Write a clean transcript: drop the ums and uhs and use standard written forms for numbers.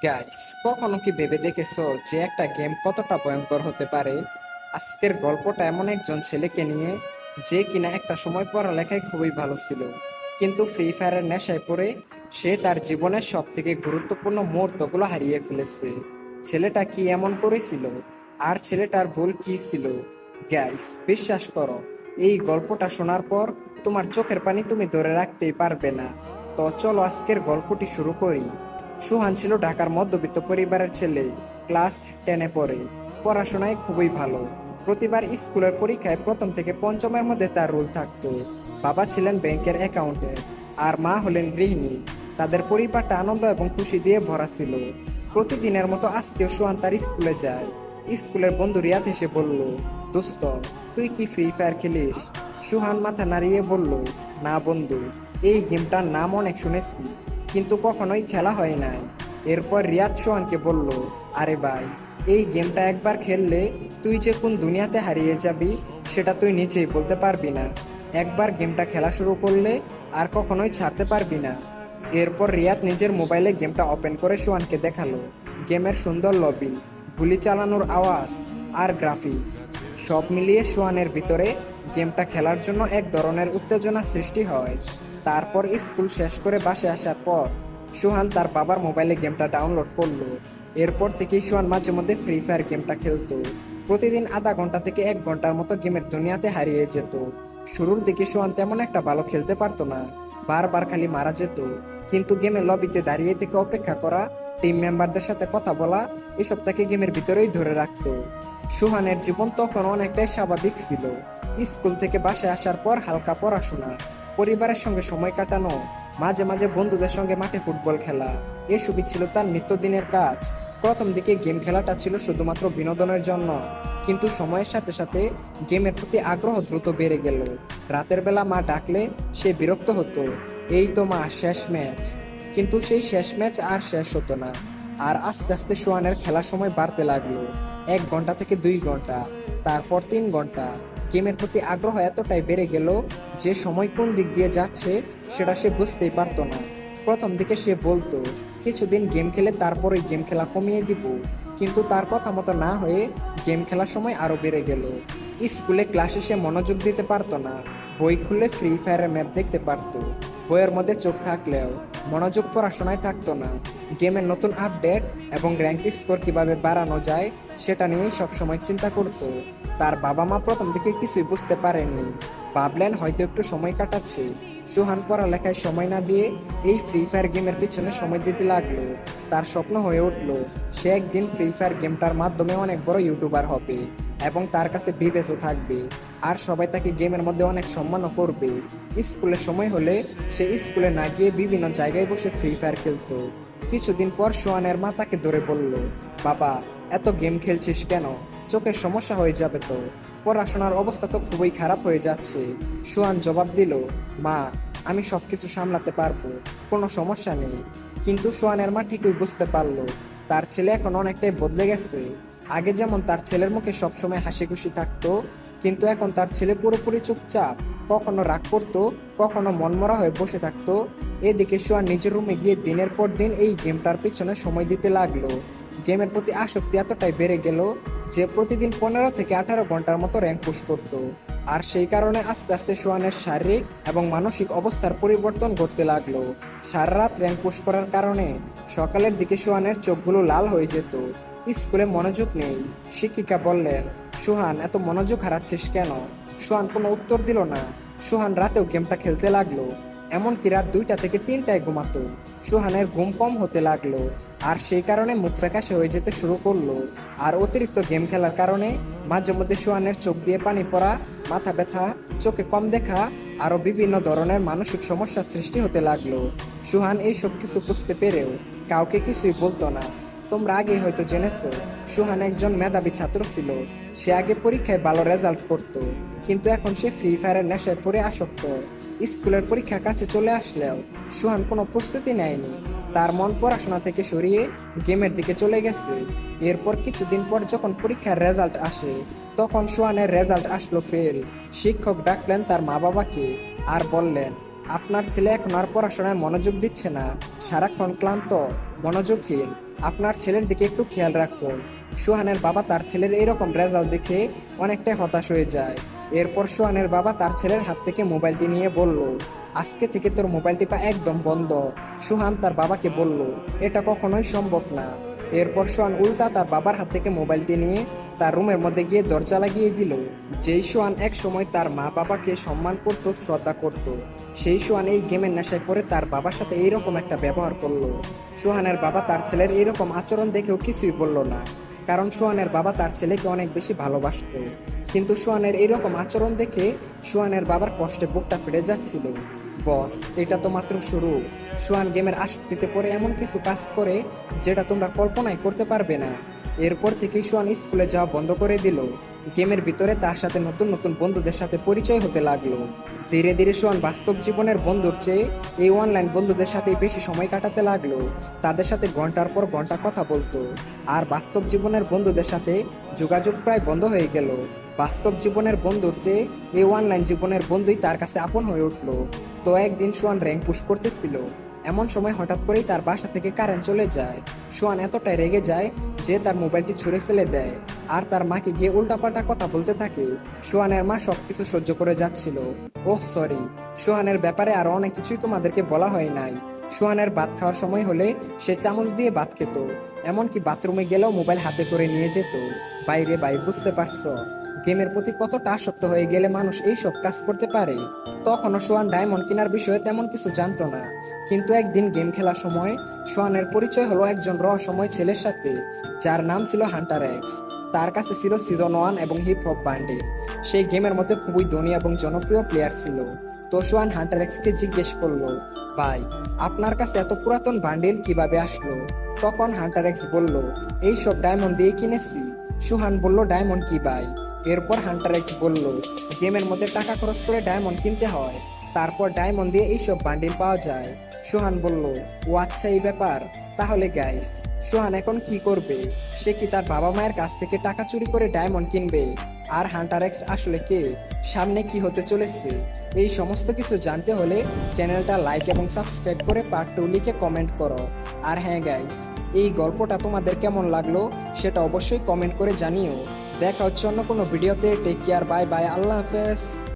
Guys, কখনো কি ভেবে দেখেছো যে একটা গেম কতটা ভয়ঙ্কর হতে পারে? আজকের গল্পটা এমন একজন ছেলেকে নিয়ে, যে কিনা একটা সময় পড়ালেখায় খুবই ভালো ছিল, কিন্তু ফ্রি ফায়ারের নেশায় পড়ে সে তার জীবনের সব থেকে গুরুত্বপূর্ণ মুহূর্তগুলো হারিয়ে ফেলেছে। ছেলেটা কি এমন করেছিল, আর ছেলেটার ভুল কি ছিল? গাইস, বিশ্বাস করো, এই গল্পটা শোনার পর তোমার চোখের পানি তুমি ধরে রাখতেই পারবে না। তো চলো আজকের গল্পটি শুরু করি। সুহান ছিল ঢাকার মধ্যবিত্ত পরিবারের ছেলে। ক্লাস 10-এ পড়ে। পড়াশোনায় খুবই ভালো। প্রতিবার স্কুলের পরীক্ষায় প্রথম থেকে পঞ্চমের মধ্যে তার রোল থাকতো। বাবা ছিলেন ব্যাংকের অ্যাকাউন্টেন্ট, আর মা হলেন গৃহিণী। তাদের পরিবারটা আনন্দ এবং খুশি দিয়ে ভরা ছিল। প্রতিদিনের মতো আজকেও সুহান তার স্কুলে যায়। স্কুলের বন্ধু রিয়াদ এসে বলল, দোস্ত, তুই কি ফ্রি ফায়ার খেলিস? সুহান মাথা নাড়িয়ে বলল, না বন্ধু, এই গেমটার নাম অনেক শুনেছি, কিন্তু কখনোই খেলা হয় নাই। এরপর রিয়াদ সোহানকে বলল, আরে ভাই, এই গেমটা একবার খেললে তুই যে কোন দুনিয়াতে হারিয়ে যাবি সেটা তুই নিজেই বলতে পারবি না। একবার গেমটা খেলা শুরু করলে আর কখনোই ছাড়তে পারবি না। এরপর রিয়াদ নিজের মোবাইলে গেমটা ওপেন করে সোহানকে দেখালো। গেমের সুন্দর লবি, গুলি চালানোর আওয়াজ আর গ্রাফিক্স সব মিলিয়ে সোহানের ভিতরে গেমটা খেলার জন্য এক ধরনের উত্তেজনা সৃষ্টি হয়। তারপর স্কুল শেষ করে বাসায় আসার পর সুহান তার বাবার মোবাইলে গেমটা ডাউনলোড করলো। এরপর থেকেই সুহান মাঝে মধ্যে ফ্রি ফায়ার গেমটা খেলতো। প্রতিদিন আধা ঘন্টা থেকে 1 ঘন্টার মতো গেমের দুনিয়াতে হারিয়ে যেত। শুরুর দিকে সুহান তেমন একটা ভালো খেলতে পারতো না, বারবার খালি মারা যেত। কিন্তু গেমের লবিতে দাঁড়িয়ে থেকে অপেক্ষা করা, টিম মেম্বারদের সাথে কথা বলা, এসব তাকে গেমের ভিতরেই ধরে রাখতো। সুহানের জীবন তখন অনেকটাই স্বাভাবিক ছিল। স্কুল থেকে বাসায় আসার পর হালকা পড়াশোনা, পরিবারের সঙ্গে সময় কাটানো, মাঝে মাঝে বন্ধুদের সঙ্গে মাঠে ফুটবল খেলা, এসবই ছিল তার নিত্যদিনের কাজ। প্রথম দিকে গেম খেলাটা ছিল শুধুমাত্র বিনোদনের জন্য, কিন্তু সময়ের সাথে সাথে গেমের প্রতি আগ্রহ দ্রুত বেড়ে গেল। রাতের বেলা মা ডাকলে সে বিরক্ত হতো, এই তো মা, শেষ ম্যাচ। কিন্তু সেই শেষ ম্যাচ আর শেষ হতো না। আর আস্তে আস্তে সোয়ানের খেলার সময় বাড়তে লাগলো। 1 ঘন্টা থেকে 2 ঘন্টা, তারপর 3 ঘন্টা। গেমের প্রতি আগ্রহ এতটাই বেড়ে গেল যে সময় কোন দিক দিয়ে যাচ্ছে সেটা সে বুঝতেই পারতো না। প্রথম দিকে সে বলতো, কিছুদিন গেম খেলে তারপরে গেম খেলা কমিয়ে দিব, কিন্তু তার কথা মতো না হয়ে গেম খেলার সময় আরো বেড়ে গেল। স্কুলে ক্লাসে সে মনোযোগ দিতে পারতো না। বই খুললে ফ্রি ফায়ারের ম্যাপ দেখতে পারতো, বইয়ের মধ্যে চোখ থাকলেও মনোযোগ পড়াশোনায় থাকতো না। গেমের নতুন আপডেট এবং র্যাঙ্ক স্কোর কিভাবে বাড়ানো যায় সেটা নিয়েই সবসময় চিন্তা করতো। তার বাবা মা প্রথম দিকে কিছুই বুঝতে পারেননি, ভাবলেন হয়তো একটু সময় কাটাচ্ছে। সুহান পড়ালেখায় সময় না দিয়ে এই ফ্রি ফায়ার গেমের পিছনে সময় দিতে লাগলো। তার স্বপ্ন হয়ে উঠলো সে একদিন ফ্রি ফায়ার গেমটার মাধ্যমে অনেক বড় ইউটিউবার হবে, এবং তার কাছে বিবেচও থাকবে, আর সবাই তাকে গেমের মধ্যে অনেক সম্মানও করবে। স্কুলের সময় হলে সে স্কুলে না গিয়ে বিভিন্ন জায়গায় বসে ফ্রি ফায়ার খেলতো। কিছুদিন পর সোহানের মা তাকে ধরে বলল, বাবা, এত গেম খেলছিস কেন? চোখের সমস্যা হয়ে যাবে তো, পড়াশোনার অবস্থা তো খুবই খারাপ হয়ে যাচ্ছে। সোহান জবাব দিল, মা, আমি সবকিছু সামলাতে পারবো, কোনো সমস্যা নেই। কিন্তু সোহানের মা ঠিকই বুঝতে পারলো তার ছেলে এখন অনেকটাই বদলে গেছে। আগে যেমন তার ছেলের মুখে সবসময় হাসি খুশি থাকতো, কিন্তু এখন তার ছেলে পুরোপুরি চুপচাপ, কখনো রাগ করতো, কখনো মনমরা হয়ে বসে থাকতো। এদিকে সোহান নিজের রুমে গিয়ে দিনের পর দিন এই গেমটার পিছনে সময় দিতে লাগলো। গেমের প্রতি আসক্তি এতটাই বেড়ে গেল যে প্রতিদিন 15 থেকে 18 ঘন্টার মতো র্যাঙ্ক পুশ করত। আর সেই কারণে আস্তে আস্তে সোহানের শারীরিক এবং মানসিক অবস্থার পরিবর্তন ঘটতে লাগলো। সারা রাত র্যাঙ্ক পুশ করার কারণে সকালের দিকে সোহানের চোখগুলো লাল হয়ে যেত। স্কুলে মনোযোগ নেই। শিক্ষিকা বললেন, সোহান, এত মনোযোগ হারাচ্ছিস কেন? সোহান কোনো উত্তর দিল না। সোহান রাতেও গেমটা খেলতে লাগলো, এমনকি রাত 2টা থেকে 3টায় ঘুমাতো। সোহানের ঘুম কম হতে লাগলো, আর সেই কারণে মুখ ফ্যাকাশে হয়ে যেতে শুরু করলো। আর অতিরিক্ত গেম খেলার কারণে মাঝে মধ্যে সোহানের চোখ দিয়ে পানি পড়া, মাথা ব্যথা, চোখে কম দেখা, আরো বিভিন্ন ধরনের মানসিক সমস্যার সৃষ্টি হতে লাগলো। সুহান এই সব কিছু বুঝতে পেরেও কাউকে কিছুই বলতো না। তোমরা আগেই হয়তো জেনেছো, সুহান একজন মেধাবী ছাত্র ছিল। সে আগে পরীক্ষায় ভালো রেজাল্ট করতো, কিন্তু এখন সে ফ্রি ফায়ারের নেশায় পড়ে আসক্ত। স্কুলের পরীক্ষা কাছে চলে আসলেও সুহান কোনো প্রস্তুতি নেয়নি। তার মন পড়াশোনা থেকে সরিয়ে গেমের দিকে চলে গেছে। এরপর কিছুদিন পর যখন পরীক্ষার রেজাল্ট আসে, তখন সুহানের রেজাল্ট আসলো ফেল। শিক্ষক ডাকলেন তার মা বাবাকে আর বললেন, আপনার ছেলে এখন আর পড়াশোনায় মনোযোগ দিচ্ছে না, সারাক্ষণ ক্লান্ত, মনোযোগহীন। আপনার ছেলের দিকে একটু খেয়াল রাখুন। সোহানের বাবা তার ছেলের এরকম রেজাল্ট দেখে অনেকটাই হতাশ হয়ে যায়। এরপর সোহানের বাবা তার ছেলের হাত থেকে মোবাইলটি নিয়ে বলল, আজকে থেকে তোর মোবাইল টিপা একদম বন্ধ। সোহান তার বাবাকে বলল, এটা কখনোই সম্ভব না। এরপর সোহান উল্টা তার বাবার হাত থেকে মোবাইলটি নিয়ে তার রুমের মধ্যে গিয়ে দরজা লাগিয়ে দিল। যেই সোহান এক সময় তার মা বাবাকে সম্মান করত, শ্রদ্ধা করত, সেই সোহান এই গেমের নেশায় পড়ে তার বাবার সাথে এইরকম একটা ব্যবহার করলো। সোহানের বাবা তার ছেলের এরকম আচরণ দেখেও কিছুই বলল না, কারণ সোহানের বাবা তার ছেলেকে অনেক বেশি ভালোবাসতো। কিন্তু সোহানের এরকম আচরণ দেখে সোহানের বাবার কষ্টে বুকটা ফেটে যাচ্ছিল। বস, এটা তো মাত্র শুরু। সোহান গেমের আসক্তিতে পড়ে এমন কিছু কাজ করে যেটা তোমরা কল্পনাই করতে পারবে না। এরপর থেকেই সোহান স্কুলে যাওয়া বন্ধ করে দিল। গেমের ভিতরে তার সাথে নতুন নতুন বন্ধুদের সাথে পরিচয় হতে লাগলো। ধীরে ধীরে সোহান বাস্তব জীবনের বন্ধুর চেয়ে এই অনলাইন বন্ধুদের সাথে বেশি সময় কাটাতে লাগলো। তাদের সাথে ঘন্টার পর ঘন্টা কথা বলতো। আর বাস্তব জীবনের বন্ধুদের সাথে যোগাযোগ প্রায় বন্ধ হয়ে গেল। বাস্তব জীবনের বন্ধুর চেয়ে এই অনলাইন জীবনের বন্ধুই তার কাছে আপন হয়ে উঠলো। তো একদিন সোহান র্যাঙ্ক পুশ করতেছিল। এমন সময় হঠাৎ করেই তার বাসা থেকে কারেন্ট চলে যায়। সোহান এতটাই রেগে যায় যে তার মোবাইলটি ছুঁড়ে ফেলে দেয় আর তার মাকে গিয়ে উল্টাপাল্টা কথা বলতে থাকে। সোহানের মা সবকিছু সহ্য করে যাচ্ছিল। ওহ সরি, সোহানের ব্যাপারে আরো অনেক কিছুই তোমাদেরকে বলা হয় নাই। সোহানের ভাত খাওয়ার সময় হলে সে চামচ দিয়ে ভাত খেত, এমনকি বাথরুমে গেলেও মোবাইল হাতে করে নিয়ে যেত। বাইরে ভাই, বুঝতে পারছো গেমের প্রতি কতটা আসক্ত হয়ে গেলে মানুষ এই সব কাজ করতে পারে। তখনও সোহান ডায়মন্ড কেনার বিষয়ে তেমন কিছু জানতো না। কিন্তু একদিন গেম খেলার সময় সোহানের পরিচয় হলো একজন রহস্যময় ছেলের সাথে, যার নাম ছিল হান্টার এক্স। তার কাছে ছিল সিজন 1 এবং হিপ হপ বান্ডিল। সেই গেমের মধ্যে খুবই ধনী এবং জনপ্রিয় প্লেয়ার ছিল। তো সোহান হান্টার এক্সকে জিজ্ঞেস করলো, ভাই, আপনার কাছে এত পুরাতন বান্ডিল কিভাবে আসলো? তখন হান্টার এক্স বলল, এই সব ডায়মন্ড দিয়ে কিনেছি। সোহান বলল, ডায়মন্ড কি ভাই? এরপর হান্টার এক্স বলল, গেমের মধ্যে টাকা খরচ করে ডায়মন্ড কিনতে হয়, তারপর ডায়মন্ড দিয়ে এইসব বান্ডিল পাওয়া যায়। সোহান বলল, ও আচ্ছা, এই ব্যাপার। তাহলে গাইস, সোহান এখন কি করবে? সে কি তার বাবা মায়ের কাছ থেকে টাকা চুরি করে ডায়মন্ড কিনবে? আর হান্টার এক্স আসলে কে? সামনে কি হতে চলেছে? এই সমস্ত কিছু জানতে হলে চ্যানেলটা লাইক এবং সাবস্ক্রাইব করে পার্ট 2 লিখে কমেন্ট করো। আর হ্যাঁ গাইস, এই গল্পটা তোমাদের কেমন লাগলো সেটা অবশ্যই কমেন্ট করে জানিও। দেখা হচ্ছে অন্য কোনো ভিডিওতে। টেক কেয়ার, বাই বাই, আল্লাহ হাফেজ।